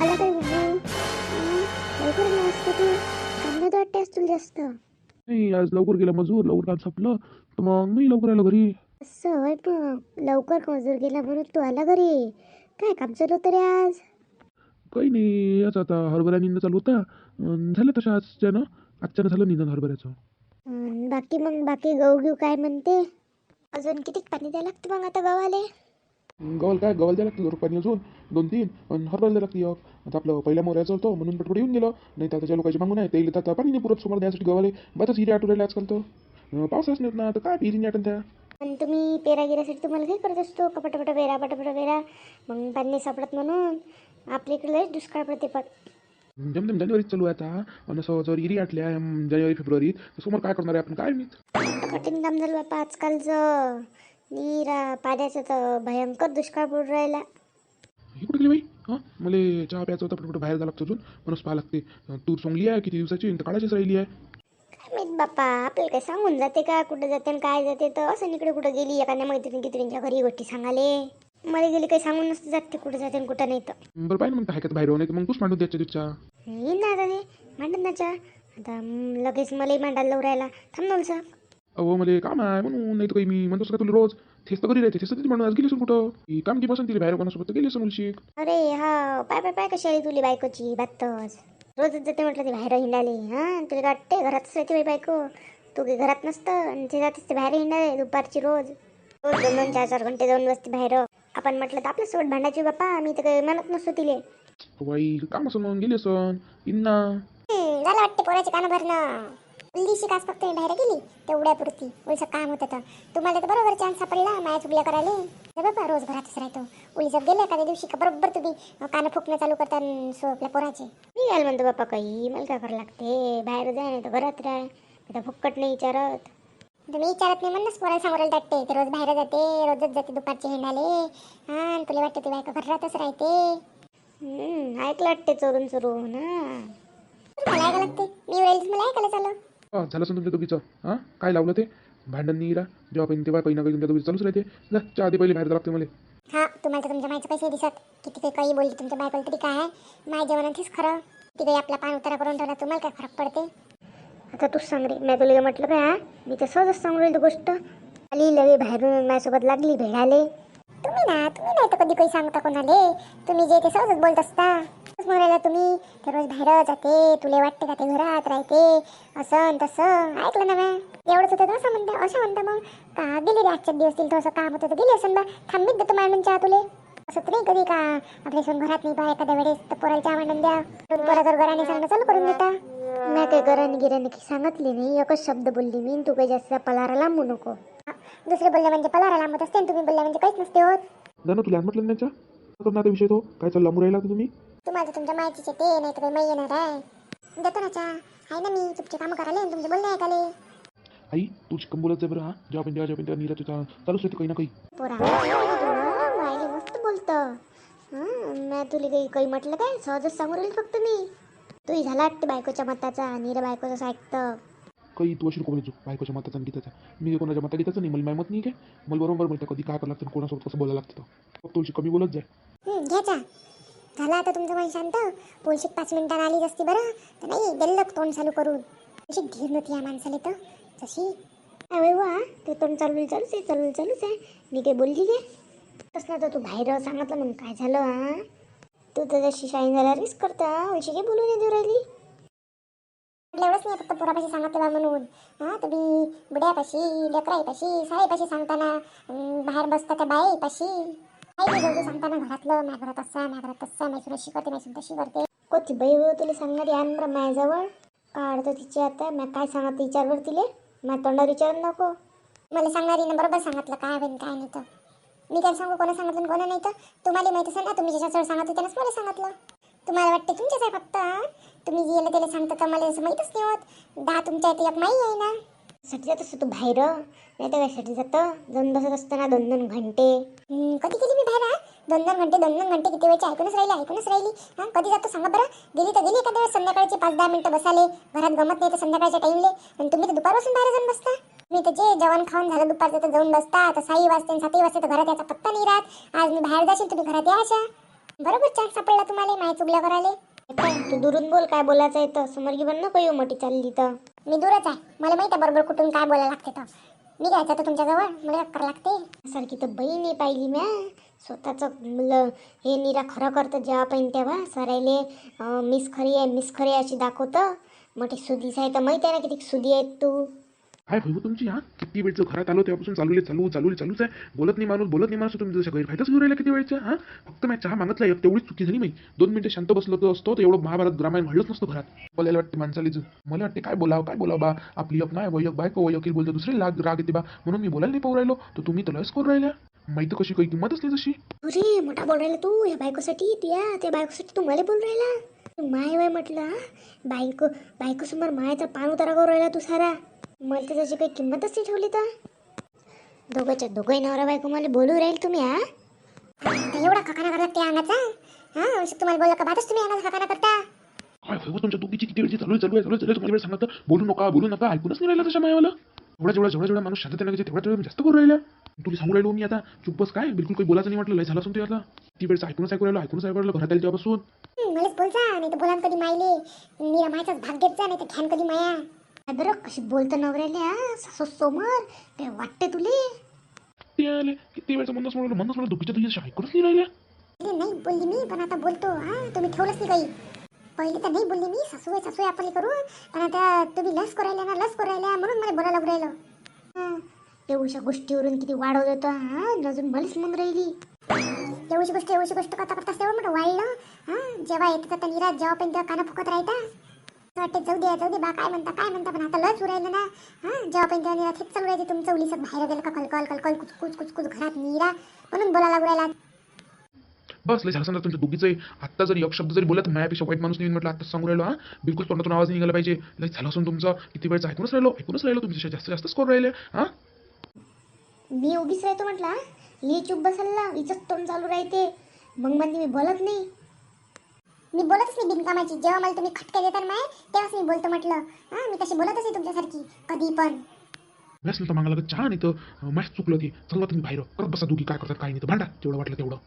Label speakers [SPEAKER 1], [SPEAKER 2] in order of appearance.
[SPEAKER 1] आला काय बघू लवकर नसते तू कांदा तर वाटते तुला जास्त
[SPEAKER 2] नाही आज लवकर गेला मजूर, लवकर काम संपलं तर मग मी लवकर आलो घरी.
[SPEAKER 1] असं होय पण लवकर मजूर गेला म्हणून तू आला घरी. काय काम चालू होतं रे आज?
[SPEAKER 2] काही नाही, याच आता हरभरा निंद चालू होता. झालं तसं आजच्यानं झालं निंदन हरभऱ्याचं.
[SPEAKER 1] बाकी गहू घेऊ काय म्हणते? अजून किती पाणी द्यायला लागतं मग आता गव्हाले?
[SPEAKER 2] गव्हाला द्यायला लागतं रुपानी अजून 2-3 आणि हरभरा द्यायला लागते एक. आता आपलं पहिल्या मोऱ्याचं होतं म्हणून पटपट येऊन गेलं. नाही तर त्याच्या लोकांची मागून आहे ते आता पाणी नाही पुरत समोर द्यायसाठी गव्हाले. बसच हिरे आठवलेले आजकाल तर पावसाच नाही ना, तर काय हिरी नाही आठवण त्या.
[SPEAKER 1] आणि तुम्ही पेरा गिरासाठी तुम्हाला काय करत असतो का पटापटा पेरा मग पाणी सापडत म्हणून आपल्या इकडे लयच दुष्काळ पडते. पण
[SPEAKER 2] जमजम जानेवारीत चालू आहे आता. आणि असं जर हिरी आटल्या जानेवारी फेब्रुवारीत तर समोर काय करणार आहे आपण काय माहित.
[SPEAKER 1] कठीण काम झालं बापा आजकालचं. नीरा पाण्याचं तर भयंकर दुष्काळ पडून राहिला.
[SPEAKER 2] हे कुठे गेली बाई? हां मला चहा प्यायचा होता, पटपट बाहेर जावं लागतं अजून. म्हणून पाहा लागते. तूर सोंगली आहे किती दिवसाची तर काढायचीच राहिली आहे.
[SPEAKER 1] काय माहित बापा, आपल्याला काय सांगून जाते का कुठं जाते आणि काय जाते? तर असं इकडे कुठं गेली एखाद्या मैत्रिणीच्या घरी गोष्टी सांगाले. मला गेली काही सांगून नसतं जात ते कुठं जाते आणि कुठं नाही. तर
[SPEAKER 2] बरं पाहिजे मग काय बाहेर नाही तर मग तूच मांडून द्यायच्या दिवसा.
[SPEAKER 1] येईन ना आता ते मांडणाच्या. आता लगेच मलाही मांडायला लावून राहिला. थांब नवलसा.
[SPEAKER 2] अहो मला काम आहे म्हणून, नाही तर काही मी म्हणतोस का तुला रोज तेच तर घरी राहते तेच तर म्हणून आज गेली असून कुठं की काम की बसून तिला बाहेर कोणासोबत तर गेली असून मुलशीक.
[SPEAKER 1] अरे हा पाय कशी आली तुली बायकोची बातच. रोजच जाते म्हटलं ते बाहेर हिंडाले. हां तुला काय वाटते घरातच राहते बाई बायको? तू काही घरात नसतं आणि ते जातेच ते बाहेर हिंडाले दुपारची रोज रोज 2-2 4-4 घंटे जाऊन बसते बाहेर. आपण म्हटलं तर आपल्यासोबत भांडायची बापा. मी तर काही म्हणत नसतो तिले.
[SPEAKER 2] बाई काम असं म्हणून गेली असन इन्ना.
[SPEAKER 1] झालं वाटते पोराची कानं भरणं. उल्लीशी कास फक्त मी बाहेर गेली तेवढ्यापुरती उलसं काम होतं. तर तुम्हाला तर बरोबर चान्स सापडला माझ्या चुगल्या करायला. हे बाबा रोज घरातच राहतो. उलीचं गेलं एखाद्या दिवशी का बरोबर तुम्ही कानं फुकणं चालू करता सो आपल्या पोराचे. मी घ्याल म्हणतो बापा काही मला काय करावं लागते? बाहेर जाय नाही तर घरात राह. आता फुक्कट नाही विचारत. तुम्ही विचारत नाही म्हणूनच पोराला समोर टाकते. ते रोज बाहेर जाते, रोजच जाते दुपारचे हिंडाले. हां तुला वाटते ती बायको घरातच राहते. ऐकलं वाटते चोरून ना. मला ऐकायला लागते. मी वेळेस मला ऐकायला चालू.
[SPEAKER 2] झालं असेल तुमच्या दोघीचं. हां काय लावलं ते भांडण निरा जेव्हा पण तेव्हा काही ना काही तुमच्या दोघी चालूच राहते. जा चहा आधी पहिले बाहेर जावं लागते मला.
[SPEAKER 1] हा तुम्हाला तर तुमच्या मायचं पैसे दिसत किती काही बोलली तुमच्या बायकोला तरी काय आहे. माझ्या जेवणातच खरं ती काही आपला पान उतारा करून ठेवला तुम्हाला काय फरक पडते? आता तूच सांग रे. मी तुला म्हटलं काय? मी तर सहजच सांगून राहिली गोष्ट. आली लगे बाहेरून माझ्यासोबत लागली भेडाले. तुम्ही नाही तर कधी काही सांगता कोणाले. तुम्ही जे ते सहजच बोलत असता. म्हणाला तुम्ही ते रोज बाहेर जाते, तुला वाटते का ते घरात राहते असं तसं. ऐकलं ना मॅ एवढंच होतं असं म्हणता मग का गेली रे आजच्या दिवस तिला थोडंसं काम होतं तर गेली असं बा. थांबीत देतो मांडून चहा तुले. असं तर नाही कधी का आपल्या सोन घरात नाही बा एखाद्या वेळेस तर पोराला चहा मांडून द्या. पोरा जर घराने सांगणं चालू करून देता. मी काही घराने गिराने काही सांगितली नाही. एकच शब्द बोलली मी. तू काही जास्त पलारा लांबू नको. दुसरे बोलले म्हणजे पलारा लांबत असते आणि तुम्ही बोलले म्हणजे काहीच नसते होत.
[SPEAKER 2] जाणं तुला म्हटलं ना त्याच्या आता विषय तो काय चालला मुरायला तुम्ही.
[SPEAKER 1] तुम्हाला तुमच्या माहितीचे ते नाही तर काही माही येणार आहे. देतो ना चहा. आहे ना मी तुमचे कामं करायला तुमचे बोलणे ऐकाले.
[SPEAKER 2] आई तू चिकन बोलत जा बरं. हां जेव्हा पण तेव्हा निरा तुझा चालूच होते काही ना काही.
[SPEAKER 1] पोरा मस्त बोलतं. मी तुला काही म्हटलं काय? सहजच सांगू राहील फक्त मी. तूही झाला वाटते बायकोच्या मताचा. नीरा बायकोचं ऐकतं.
[SPEAKER 2] काही तू अशी नको बोलायचो बायकोच्या मताचा आणि गीताचा. मी कोणाच्या मता गीताचं नाही. मला मत नाही काय. मला बरोबर माहिती कधी काय करावं लागतं कोणासोबत कसं बोलायला लागतं. फक्त तुळशी कमी बोलत जाय.
[SPEAKER 1] घ्या चहा. झालं आता तुमचं मन शांत. पोलशीक 5 मिनिटांना आलीच असती बरं तर नाही दिल्लक तोंड चालू करून. अशी धीर नव्हती या माणसाला तर जशी. अरे वा ते तोंड चालूच आहे. मी काही बोलली काय? तसं ना तर तू बाहेर सांगितलं म्हणून काय झालं? हां तू तर जशी शाईन झाला रिस्क करता अशी काही बोलून नाही देऊ राहिली. एवढंच नाही फक्त पोरापाशी सांगितलं बा म्हणून. हां तुम्ही बुड्यापाशी लेकराईपाशी साईपाशी सांगताना बाहेर बसता त्या बाईपाशी काही जवळ सांगताना घरातलं माझ्या घरात तसा माझी अशी करते माझी तशी करते. कोणती बाई हो तुला सांगणारी आण बरं माझ्याजवळ. काढतो तिची आता. मी काय सांगत विचारवर तिले. माझ्या तोंडावर विचारत नको. मला सांगणारी ना बरोबर सांगितलं काय बन काय नाही तर. मी काय सांगू कोणा सांगितलं कोणा नाही तर. तुम्हाला माहिती असेल ना तुम्ही ज्याच्याजवळ सांगितलं त्यानंच मला सांगितलं. तुम्हाला वाटते तुमच्याच आहे फक्त. तुम्ही गेलं त्याला सांगता तर मला असं माहीतच नाही होत. 10 तुमच्या इथे एक माई आहे ना. साठी जात असतो तू बाहेर नाही तर कशासाठी जातं? जाऊन बसत असतं ना 2-2 घंटे. कधी गेली मी बाहेर? 2-2 घंटे किती वेळची ऐकूनच राहिली. हां कधी जातो सांगा बरं? गेली एखाद्या वेळेस संध्याकाळची 5-10 मिनिटं बसाले. घरात गमत नाही तर संध्याकाळच्या टाईमले. आणि तुम्ही तर दुपारपासून बाहेर जाऊन बसता. मी तर जे जेवण खाऊन झालं दुपारचं तर जाऊन बसता. तर 6 वाजते 7 वाजते तर घरात याचा पत्ता नाही राहत. आज मी बाहेर जाशील तुम्ही घरात यायच्या. बरोबर चान्स सापडला तुम्हाला माझ्या चुगल्या करायला. तू दुरून बोल, काय बोलायचं आहे तर. समोर की पण नको येऊ मोठी चालली तर. मी दूरच आहे, मला माहिती आहे बरोबर कुठून काय बोलायला लागते तर. मी घ्यायचं तर तुमच्याजवळ मला करावं लागते सारखी तर बाई नाही पाहिली म्या. स्वतःचं मुलं हे निरा खरं करतं जेव्हा पण तेव्हा सरायले मिस खरी आहे अशी दाखवतं. मोठी सुदीच आहे तर माहिती आहे ना किती सुदी आहेत तू.
[SPEAKER 2] काय भाऊ तुमची हा किती वेळचं घरात आलो तेव्हापासून चालूच आहे. बोलत नाही माणूस तुम्ही जसं गैरफायदाच घेऊन राहिला किती वेळचं हा. फक्त मी चहा मागतला एक तेवढीच चुकी झाली माहिती. 2 मिनिटं शांत बसलो तर असतो तर एवढं महाभारत रामायण घडलंच नसतं घरात. बोलायला वाटते माणसालीच. मला वाटते काय बोलावं बा. आपली एक नाही वयक बायको वयकील बोलतो दुसरी राग येते बा. म्हणून मी बोलायला नाही पाहू राहिलो तर तुम्ही तर लस करून राहिल्या. माहिती कशी काही किंमतच नाही जशी.
[SPEAKER 1] अरे मोठा बोल राहिला तू या बायकोसाठी. त्या बायकोसाठी तू मला बोल राहिला. माय वय म्हटलं हा. बायको समोर मायाचा पान उतारा करू राहिला तू सारा. मला तर त्याची काही किंमतच नाही ठेवली तर. दोघंही नवरा बायको मला बोलू राहील तुम्ही हा. एवढा खकाना करतात त्या अंगाचा हा. तुम्हाला बोललं का बातच तुम्ही अंगाचा खकाना करता.
[SPEAKER 2] काय भाऊ तुमच्या दोघीची किती वेळची चालू आहे तुम्हाला वेळ सांगत बोलू नका ऐकूनच नाही राहिला तशा मायावाला. जेवढा माणूस शांततेने तेवढा जास्त करू राहिला. तुला सांगू राहिलो मी आता चुप बस. काय बिलकुल काही बोलायचं नाही म्हटलं. लय झालं असून आता ती वेळचं ऐकूनच ऐकू राहिलो घरात आली तेव्हापासून.
[SPEAKER 1] मलाच बोलचा नाही तर बोलान कधी मायले. मीरा मायचाच भाग घेत जा नाही तर घ्यान कधी माया. बरं कशी बोलतं नवऱ्याले हा सासू समोर काय वाटते तुले.
[SPEAKER 2] ते आले किती वेळचं म्हणून दुखीच्या तुझ्या ऐकूनच नाही राहिल्या.
[SPEAKER 1] नाही बोलली मी पण आता बोलतो हा. तुम्ही ठेवलंच नाही काही. पहिले तर नाही बोलली मी सासू आहे आपली करून. पण आता तुम्ही लस करायला म्हणून मला बोलायला लागू राहिलं. एवढ्या गोष्टीवरून किती वाढवत होता हा. अजून मलाच म्हणून राहिली. एवढी गोष्ट करता तेवढं मोठं वाढलं हा. जेव्हा येतं तर निराज जेव्हा पण तेव्हा काना फुकत राहता. वाटते जाऊ दे बा काय म्हणता पण आता लस उरायलं ना हा. जेव्हा पण तेव्हा निराज हेच चालू राहायचे तुमचं उलीसत बाहेर गेलं का कलकल कुच घरात निरा म्हणून बोलायला लागू राहिला.
[SPEAKER 2] बस लय झालं समजा तुमच्या दोघीचं. आता जरी एक शब्द जरी बोलत मायापेक्षा वाईट माणूस नाही म्हटलं आता सांगू राहिलो हा. बिलकुल तोंडातून आवाज निघाला पाहिजे. लय झालं असून तुमचं किती वेळचं ऐकूनच राहिलो तुमच्या जास्तच करून राहिले हा.
[SPEAKER 1] मी उभीच राहतो म्हटलं. ही चुप बसायला हिचंच तोंड चालू राहते. मग म्हणते मी बोलत नाही. मी बोलतच नाही बिनकामाची. जेव्हा मला तुम्ही खटके देता ना तेव्हाच मी बोलतो म्हटलं हा. मी तशी बोलतच नाही तुमच्यासारखी कधी पण.
[SPEAKER 2] व्यास नव्हतं मागायला लागत चहा नाही तर मॅच चुकलं की चला तुम्ही बाहेर करत बसा दोघी काय करतात काय नाही तर भांडा जेवढं वाटलं तेवढं.